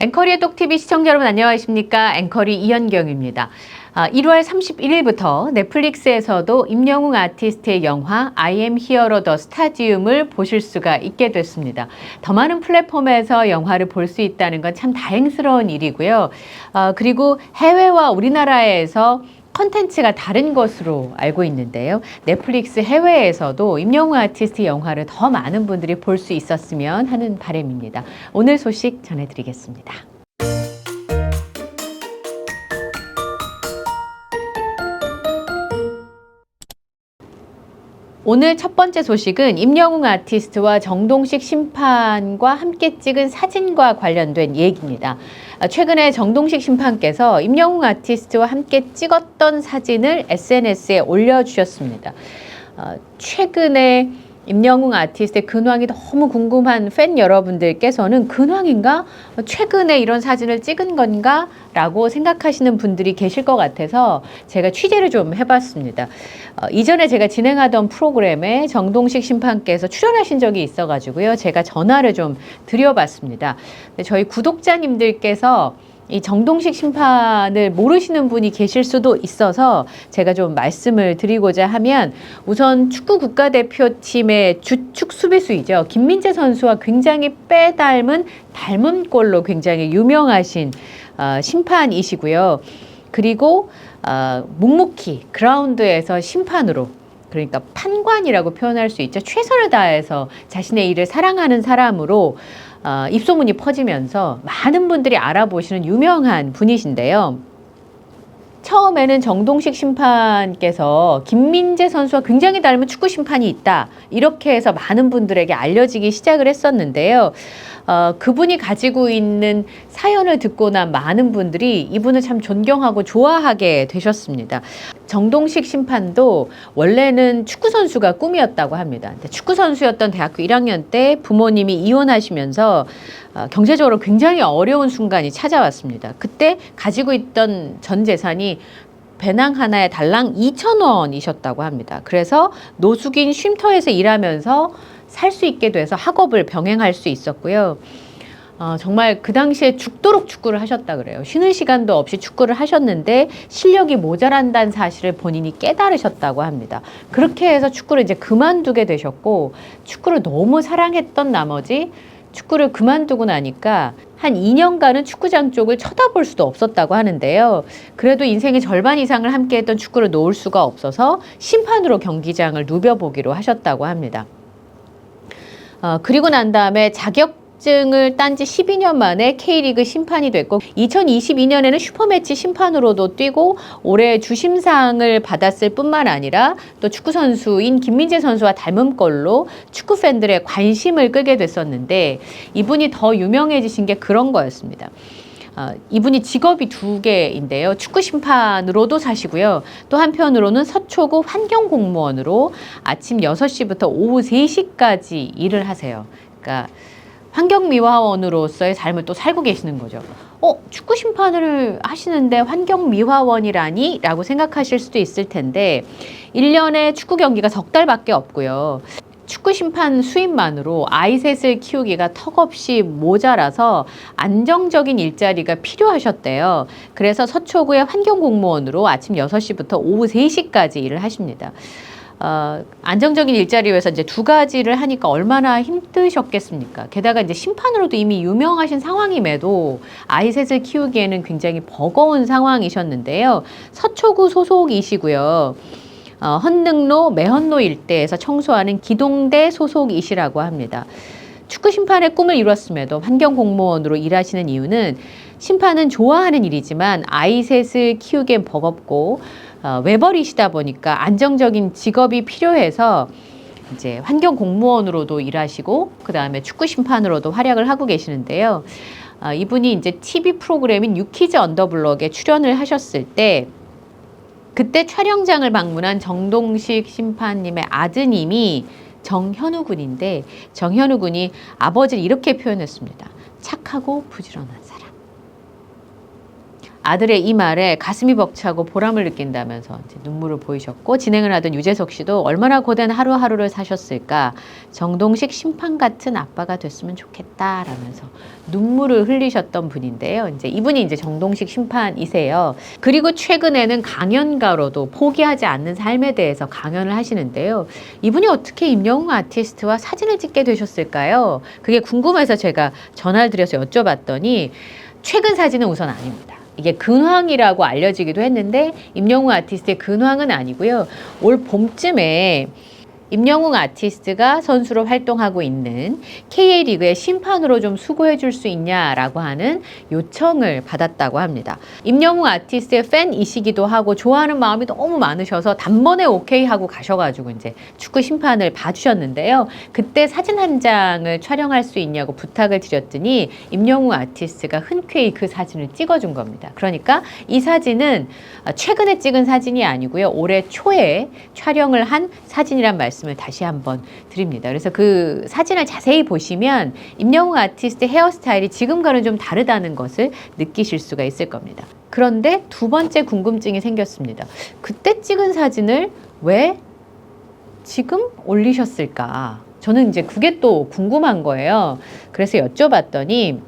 앵커리의 똑TV 시청자 여러분 안녕하십니까? 앵커리 이현경입니다. 1월 31일부터 넷플릭스에서도 임영웅 아티스트의 영화 I am Hero the Stadium을 보실 수가 있게 됐습니다. 더 많은 플랫폼에서 영화를 볼 수 있다는 건 참 다행스러운 일이고요. 그리고 해외와 우리나라에서 컨텐츠가 다른 것으로 알고 있는데요. 넷플릭스 해외에서도 임영웅 아티스트 영화를 더 많은 분들이 볼 수 있었으면 하는 바람입니다. 오늘 소식 전해드리겠습니다. 오늘 첫 번째 소식은 임영웅 아티스트와 정동식 심판과 함께 찍은 사진과 관련된 얘기입니다. 최근에 정동식 심판께서 임영웅 아티스트와 함께 찍었던 사진을 SNS에 올려주셨습니다. 최근에 임영웅 아티스트의 근황이 너무 궁금한 팬 여러분들께서는 근황인가? 최근에 이런 사진을 찍은 건가? 라고 생각하시는 분들이 계실 것 같아서 제가 취재를 좀 해봤습니다. 이전에 제가 진행하던 프로그램에 정동식 심판께서 출연하신 적이 있어가지고요. 제가 전화를 좀 드려봤습니다. 저희 구독자님들께서 이 정동식 심판을 모르시는 분이 계실 수도 있어서 제가 좀 말씀을 드리고자 하면, 우선 축구 국가대표팀의 주축 수비수이죠. 김민재 선수와 굉장히 닮은 골로 굉장히 유명하신 심판이시고요. 그리고 묵묵히 그라운드에서 심판으로, 그러니까 판관이라고 표현할 수 있죠. 최선을 다해서 자신의 일을 사랑하는 사람으로 입소문이 퍼지면서 많은 분들이 알아보시는 유명한 분이신데요. 처음에는 정동식 심판께서 김민재 선수와 굉장히 닮은 축구 심판이 있다, 이렇게 해서 많은 분들에게 알려지기 시작을 했었는데요. 그분이 가지고 있는 사연을 듣고 난 많은 분들이 이분을 참 존경하고 좋아하게 되셨습니다. 정동식 심판도 원래는 축구선수가 꿈이었다고 합니다. 축구선수였던 대학교 1학년 때 부모님이 이혼하시면서 경제적으로 굉장히 어려운 순간이 찾아왔습니다. 그때 가지고 있던 전 재산이 배낭 하나에 달랑 2,000원이셨다고 합니다. 그래서 노숙인 쉼터에서 일하면서 살 수 있게 돼서 학업을 병행할 수 있었고요. 정말 그 당시에 죽도록 축구를 하셨다 그래요. 쉬는 시간도 없이 축구를 하셨는데 실력이 모자란다는 사실을 본인이 깨달으셨다고 합니다. 그렇게 해서 축구를 이제 그만두게 되셨고, 축구를 너무 사랑했던 나머지 축구를 그만두고 나니까 한 2년간은 축구장 쪽을 쳐다볼 수도 없었다고 하는데요. 그래도 인생의 절반 이상을 함께했던 축구를 놓을 수가 없어서 심판으로 경기장을 누벼보기로 하셨다고 합니다. 그리고 난 다음에 자격증을 딴 지 12년 만에 K리그 심판이 됐고, 2022년에는 슈퍼매치 심판으로도 뛰고 올해 주심상을 받았을 뿐만 아니라 또 축구선수인 김민재 선수와 닮은 꼴로 축구 팬들의 관심을 끌게 됐었는데, 이분이 더 유명해지신 게 그런 거였습니다. 이분이 직업이 두 개인데요. 축구 심판으로도 사시고요. 또 한편으로는 서초구 환경공무원으로 아침 6시부터 오후 3시까지 일을 하세요. 그러니까 환경미화원으로서의 삶을 또 살고 계시는 거죠. 축구 심판을 하시는데 환경미화원이라니? 라고 생각하실 수도 있을 텐데, 1년에 축구 경기가 석 달밖에 없고요. 축구 심판 수입만으로 아이 셋을 키우기가 턱없이 모자라서 안정적인 일자리가 필요하셨대요. 그래서 서초구의 환경공무원으로 아침 6시부터 오후 3시까지 일을 하십니다. 안정적인 일자리 위해서 이제 두 가지를 하니까 얼마나 힘드셨겠습니까? 게다가 이제 심판으로도 이미 유명하신 상황임에도 아이 셋을 키우기에는 굉장히 버거운 상황이셨는데요. 서초구 소속이시고요. 헌능로, 매헌로 일대에서 청소하는 기동대 소속이시라고 합니다. 축구 심판의 꿈을 이뤘음에도 환경공무원으로 일하시는 이유는, 심판은 좋아하는 일이지만 아이 셋을 키우기엔 버겁고 외벌이시다 보니까 안정적인 직업이 필요해서 이제 환경공무원으로도 일하시고 그 다음에 축구 심판으로도 활약을 하고 계시는데요. 이분이 이제 TV 프로그램인 유키즈 언더블럭에 출연을 하셨을 때, 그때 촬영장을 방문한 정동식 심판님의 아드님이 정현우 군인데, 정현우 군이 아버지를 이렇게 표현했습니다. 착하고 부지런한 사람. 아들의 이 말에 가슴이 벅차고 보람을 느낀다면서 이제 눈물을 보이셨고, 진행을 하던 유재석 씨도 얼마나 고된 하루하루를 사셨을까, 정동식 심판 같은 아빠가 됐으면 좋겠다라면서 눈물을 흘리셨던 분인데요. 이제 이분이 이제 정동식 심판이세요. 그리고 최근에는 강연가로도 포기하지 않는 삶에 대해서 강연을 하시는데요. 이분이 어떻게 임영웅 아티스트와 사진을 찍게 되셨을까요? 그게 궁금해서 제가 전화를 드려서 여쭤봤더니 최근 사진은 우선 아닙니다. 이게 근황이라고 알려지기도 했는데 임영웅 아티스트의 근황은 아니고요. 올 봄쯤에 임영웅 아티스트가 선수로 활동하고 있는 KA리그의 심판으로 좀 수고해 줄 수 있냐라고 하는 요청을 받았다고 합니다. 임영웅 아티스트의 팬이시기도 하고 좋아하는 마음이 너무 많으셔서 단번에 오케이 하고 가셔가지고 이제 축구 심판을 봐주셨는데요. 그때 사진 한 장을 촬영할 수 있냐고 부탁을 드렸더니 임영웅 아티스트가 흔쾌히 그 사진을 찍어준 겁니다. 그러니까 이 사진은 최근에 찍은 사진이 아니고요. 올해 초에 촬영을 한 사진이란 말씀을 다시 한번 드립니다. 그래서 그 사진을 자세히 보시면 임영웅 아티스트의 헤어스타일이 지금과는 좀 다르다는 것을 느끼실 수가 있을 겁니다. 그런데 두 번째 궁금증이 생겼습니다. 그때 찍은 사진을 왜 지금 올리셨을까? 저는 이제 그게 또 궁금한 거예요. 그래서 여쭤봤더니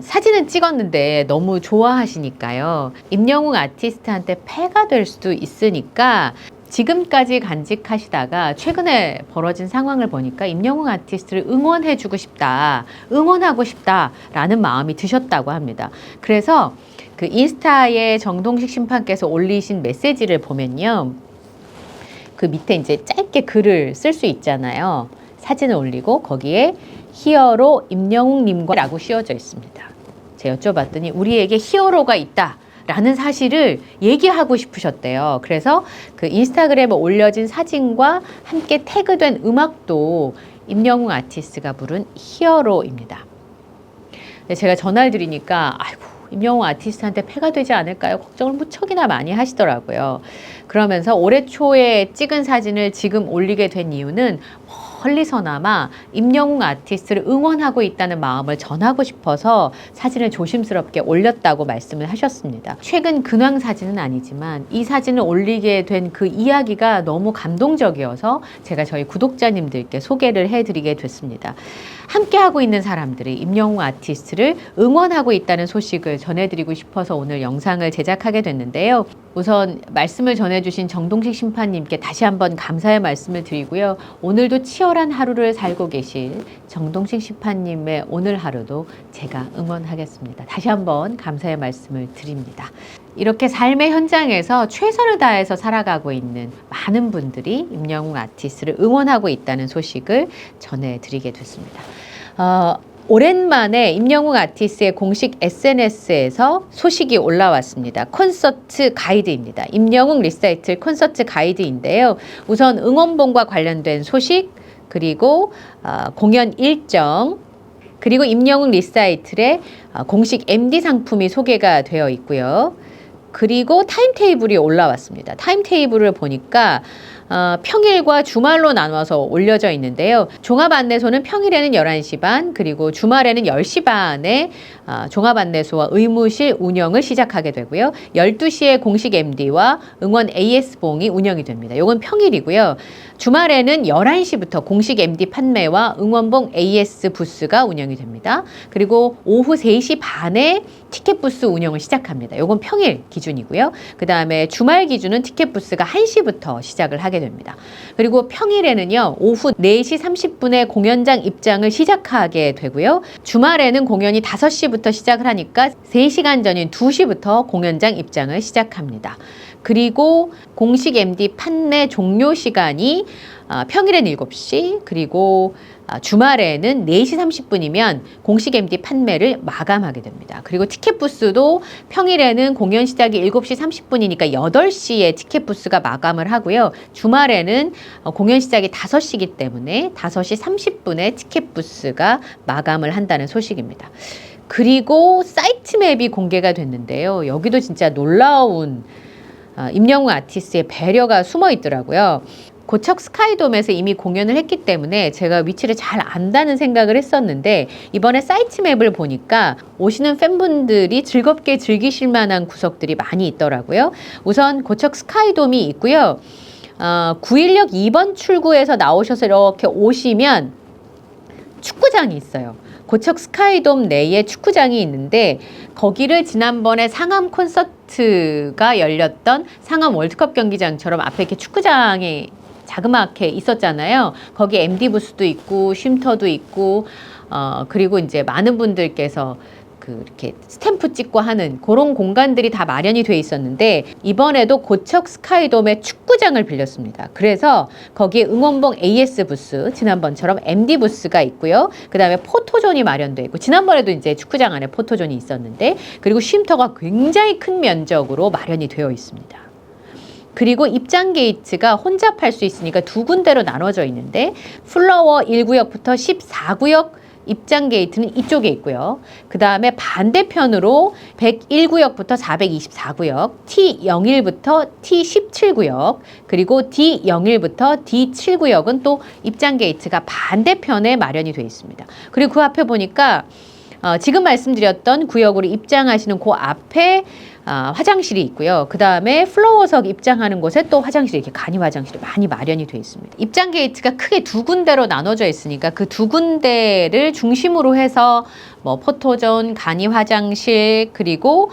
사진은 찍었는데 너무 좋아하시니까요. 임영웅 아티스트한테 폐가 될 수도 있으니까 지금까지 간직하시다가 최근에 벌어진 상황을 보니까 임영웅 아티스트를 응원해주고 싶다, 응원하고 싶다라는 마음이 드셨다고 합니다. 그래서 그 인스타에 정동식 심판께서 올리신 메시지를 보면요. 그 밑에 이제 짧게 글을 쓸 수 있잖아요. 사진을 올리고 거기에 히어로 임영웅님과라고 씌워져 있습니다. 제가 여쭤봤더니 우리에게 히어로가 있다 라는 사실을 얘기하고 싶으셨대요. 그래서 그 인스타그램에 올려진 사진과 함께 태그된 음악도 임영웅 아티스트가 부른 히어로입니다. 제가 전화를 드리니까 아이고 임영웅 아티스트한테 폐가 되지 않을까요? 걱정을 무척이나 많이 하시더라고요. 그러면서 올해 초에 찍은 사진을 지금 올리게 된 이유는 멀리서나마 임영웅 아티스트를 응원하고 있다는 마음을 전하고 싶어서 사진을 조심스럽게 올렸다고 말씀을 하셨습니다. 최근 근황 사진은 아니지만 이 사진을 올리게 된 그 이야기가 너무 감동적이어서 제가 저희 구독자님들께 소개를 해드리게 됐습니다. 함께하고 있는 사람들이 임영웅 아티스트를 응원하고 있다는 소식을 전해드리고 싶어서 오늘 영상을 제작하게 됐는데요. 우선 말씀을 전해주신 정동식 심판님께 다시 한번 감사의 말씀을 드리고요. 오늘도 치열한 하루를 살고 계실 정동식 심판님의 오늘 하루도 제가 응원하겠습니다. 다시 한번 감사의 말씀을 드립니다. 이렇게 삶의 현장에서 최선을 다해서 살아가고 있는 많은 분들이 임영웅 아티스트를 응원하고 있다는 소식을 전해드리게 됐습니다. 오랜만에 임영웅 아티스트의 공식 SNS에서 소식이 올라왔습니다. 콘서트 가이드입니다. 임영웅 리사이틀 콘서트 가이드인데요. 우선 응원봉과 관련된 소식, 그리고 공연 일정, 그리고 임영웅 리사이틀의 공식 MD 상품이 소개가 되어 있고요. 그리고 타임테이블이 올라왔습니다. 타임테이블을 보니까 평일과 주말로 나눠서 올려져 있는데요. 종합 안내소는 평일에는 11시 반, 그리고 주말에는 10시 반에 종합 안내소와 의무실 운영을 시작하게 되고요. 12시에 공식 MD와 응원 AS봉이 운영이 됩니다. 이건 평일이고요. 주말에는 11시부터 공식 MD 판매와 응원봉 AS 부스가 운영이 됩니다. 그리고 오후 3시 반에 티켓 부스 운영을 시작합니다. 이건 평일 기준이고요. 그 다음에 주말 기준은 티켓 부스가 1시부터 시작을 하게 됩니다. 그리고 평일에는요, 오후 4시 30분에 공연장 입장을 시작하게 되고요. 주말에는 공연이 5시부터 시작을 하니까 3시간 전인 2시부터 공연장 입장을 시작합니다. 그리고 공식 MD 판매 종료 시간이 평일엔 7시, 그리고 주말에는 4시 30분이면 공식 MD 판매를 마감하게 됩니다. 그리고 티켓 부스도 평일에는 공연 시작이 7시 30분이니까 8시에 티켓 부스가 마감을 하고요. 주말에는 공연 시작이 5시이기 때문에 5시 30분에 티켓 부스가 마감을 한다는 소식입니다. 그리고 사이트 맵이 공개가 됐는데요. 여기도 진짜 놀라운 임영웅 아티스트의 배려가 숨어 있더라고요. 고척 스카이돔에서 이미 공연을 했기 때문에 제가 위치를 잘 안다는 생각을 했었는데 이번에 사이트 맵을 보니까 오시는 팬분들이 즐겁게 즐기실 만한 구석들이 많이 있더라고요. 우선 고척 스카이돔이 있고요. 916 2번 출구에서 나오셔서 이렇게 오시면 축구장이 있어요. 고척 스카이돔 내에 축구장이 있는데 거기를 지난번에 상암 콘서트가 열렸던 상암 월드컵 경기장처럼 앞에 이렇게 축구장이 자그맣게 있었잖아요. 거기 MD 부스도 있고 쉼터도 있고 그리고 이제 많은 분들께서 이렇게 스탬프 찍고 하는 그런 공간들이 다 마련이 돼 있었는데 이번에도 고척 스카이돔의 축구장을 빌렸습니다. 그래서 거기에 응원봉 AS 부스, 지난번처럼 MD 부스가 있고요. 그 다음에 포토존이 마련돼 있고 지난번에도 이제 축구장 안에 포토존이 있었는데 그리고 쉼터가 굉장히 큰 면적으로 마련이 되어 있습니다. 그리고 입장 게이트가 혼잡할 수 있으니까 두 군데로 나눠져 있는데 플로어 1구역부터 14구역 입장 게이트는 이쪽에 있고요. 그 다음에 반대편으로 101구역부터 424구역, T01부터 T17구역, 그리고 D01부터 D7구역은 또 입장 게이트가 반대편에 마련이 되어 있습니다. 그리고 그 앞에 보니까 지금 말씀드렸던 구역으로 입장하시는 그 앞에 화장실이 있고요. 그 다음에 플로어석 입장하는 곳에 또 화장실이 이렇게 간이 화장실이 많이 마련이 되어 있습니다. 입장 게이트가 크게 두 군데로 나눠져 있으니까 그 두 군데를 중심으로 해서 뭐 포토존, 간이 화장실, 그리고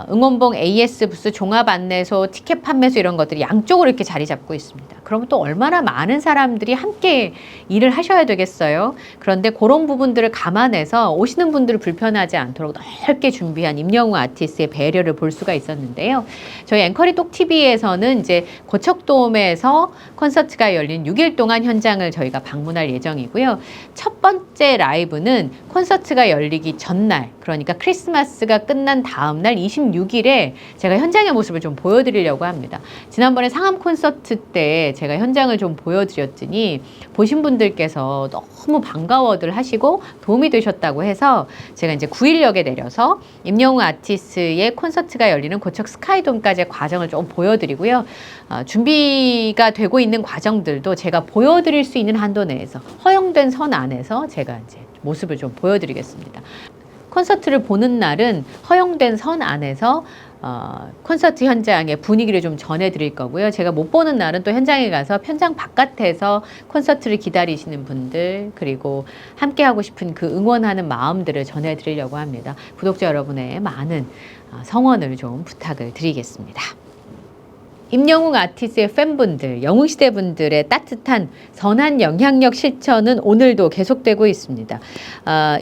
응원봉 AS 부스, 종합 안내소, 티켓 판매소 이런 것들이 양쪽으로 이렇게 자리 잡고 있습니다. 그러면 또 얼마나 많은 사람들이 함께 일을 하셔야 되겠어요. 그런데 그런 부분들을 감안해서 오시는 분들을 불편하지 않도록 넓게 준비한 임영웅 아티스트의 배려를 볼 수가 있었는데요. 저희 앵커리 똑TV에서는 이제 고척돔에서 콘서트가 열린 6일 동안 현장을 저희가 방문할 예정이고요. 첫 번째 라이브는 콘서트가 열리기 전날, 그러니까 크리스마스가 끝난 다음 날 26일에 제가 현장의 모습을 좀 보여드리려고 합니다. 지난번에 상암 콘서트 때 제가 현장을 좀 보여드렸더니 보신 분들께서 너무 반가워들 하시고 도움이 되셨다고 해서 제가 이제 9일역에 내려서 임영웅 아티스트의 콘서트가 열리는 고척 스카이돔까지의 과정을 좀 보여드리고요. 준비가 되고 있는 과정들도 제가 보여드릴 수 있는 한도 내에서 허용된 선 안에서 제가 이제 모습을 좀 보여드리겠습니다. 콘서트를 보는 날은 허용된 선 안에서 콘서트 현장의 분위기를 좀 전해드릴 거고요. 제가 못 보는 날은 또 현장에 가서 현장 바깥에서 콘서트를 기다리시는 분들 그리고 함께 하고 싶은 그 응원하는 마음들을 전해드리려고 합니다. 구독자 여러분의 많은 성원을 좀 부탁을 드리겠습니다. 임영웅 아티스트의 팬분들, 영웅시대 분들의 따뜻한 선한 영향력 실천은 오늘도 계속되고 있습니다.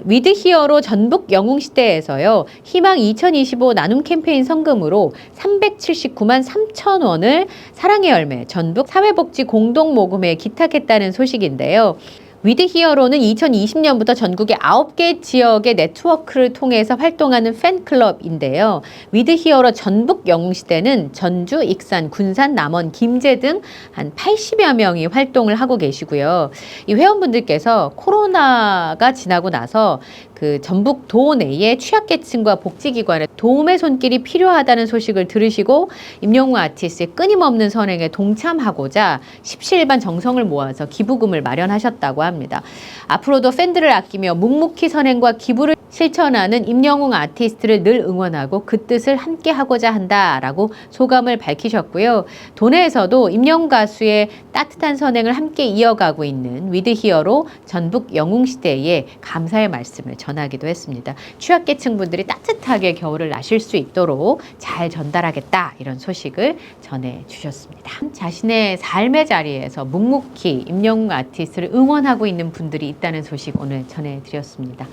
위드 히어로 전북 영웅시대에서요. 희망 2025 나눔 캠페인 성금으로 379만 3천 원을 사랑의 열매 전북 사회복지 공동모금회에 기탁했다는 소식인데요. 위드 히어로는 2020년부터 전국의 9개 지역의 네트워크를 통해서 활동하는 팬클럽인데요. 위드 히어로 전북 영웅시대는 전주, 익산, 군산, 남원, 김제 등 한 80여 명이 활동을 하고 계시고요. 이 회원분들께서 코로나가 지나고 나서 그 전북도 내의 취약계층과 복지기관에 도움의 손길이 필요하다는 소식을 들으시고 임영웅 아티스트의 끊임없는 선행에 동참하고자 십시일반 정성을 모아서 기부금을 마련하셨다고 합니다. 앞으로도 팬들을 아끼며 묵묵히 선행과 기부를 실천하는 임영웅 아티스트를 늘 응원하고 그 뜻을 함께 하고자 한다라고 소감을 밝히셨고요. 도내에서도 임영웅 가수의 따뜻한 선행을 함께 이어가고 있는 위드 히어로 전북 영웅시대에 감사의 말씀을 전하기도 했습니다. 취약계층 분들이 따뜻하게 겨울을 나실 수 있도록 잘 전달하겠다 이런 소식을 전해주셨습니다. 자신의 삶의 자리에서 묵묵히 임영웅 아티스트를 응원하고 있는 분들이 있다는 소식 오늘 전해드렸습니다.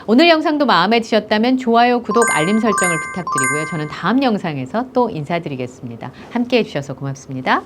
오늘 영상도 마음에 드셨다면 좋아요, 구독, 알림 설정을 부탁드리고요. 저는 다음 영상에서 또 인사드리겠습니다. 함께 해주셔서 고맙습니다.